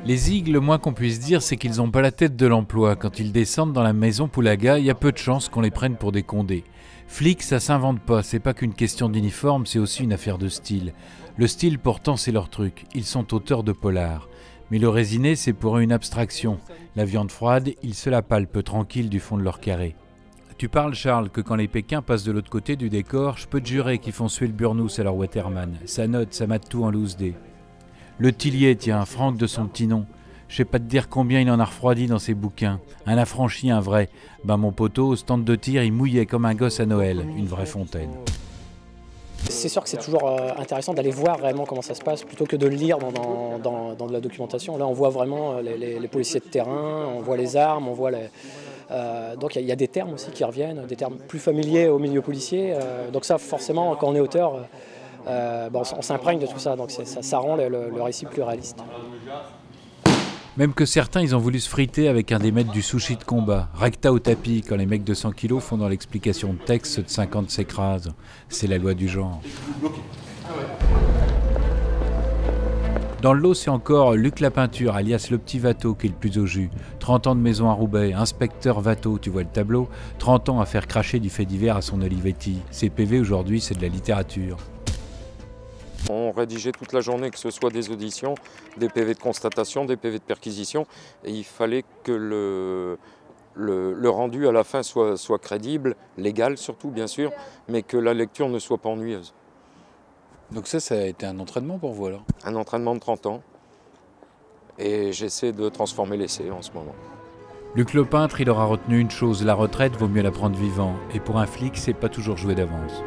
Les zig, le moins qu'on puisse dire, c'est qu'ils n'ont pas la tête de l'emploi. Quand ils descendent dans la maison Poulaga, il y a peu de chances qu'on les prenne pour des condés. Flics, ça s'invente pas, c'est pas qu'une question d'uniforme, c'est aussi une affaire de style. Le style, pourtant, c'est leur truc. Ils sont auteurs de polar. Mais le résiné, c'est pour eux une abstraction. La viande froide, ils se la palpent tranquille du fond de leur carré. Tu parles, Charles, que quand les Pékins passent de l'autre côté du décor, je peux te jurer qu'ils font suer le burnous à leur waterman. Ça note, ça mate tout en loose dé. Le Tillier, tiens, Franck de son petit nom. Je sais pas te dire combien il en a refroidi dans ses bouquins. Un affranchi, un vrai. Ben mon poteau, au stand de tir, il mouillait comme un gosse à Noël. Une vraie fontaine. C'est sûr que c'est toujours intéressant d'aller voir réellement comment ça se passe plutôt que de le lire dans de la documentation. Là, on voit vraiment les policiers de terrain, on voit les armes, on voit les... donc il y a des termes aussi qui reviennent, des termes plus familiers au milieu policier. Donc ça, forcément, quand on est auteur, on s'imprègne de tout ça. Donc ça rend le récit plus réaliste. Même que certains, ils ont voulu se friter avec un des maîtres du sushi de combat. Recta au tapis, quand les mecs de 100 kilos font dans l'explication de texte, ceux de 50 s'écrasent. C'est la loi du genre. Dans le lot, c'est encore Luc Lapeinture, alias le petit Watteau, qui est le plus au jus. 30 ans de maison à Roubaix, inspecteur Watteau, tu vois le tableau. 30 ans à faire cracher du fait divers à son Olivetti. Ses PV aujourd'hui, c'est de la littérature. On rédigeait toute la journée, que ce soit des auditions, des PV de constatation, des PV de perquisition, et il fallait que le rendu à la fin soit crédible, légal surtout bien sûr, mais que la lecture ne soit pas ennuyeuse. Donc ça a été un entraînement pour vous alors? Un entraînement de 30 ans, et j'essaie de transformer l'essai en ce moment. Luc le peintre, il aura retenu une chose, la retraite vaut mieux la prendre vivant, et pour un flic, c'est pas toujours joué d'avance.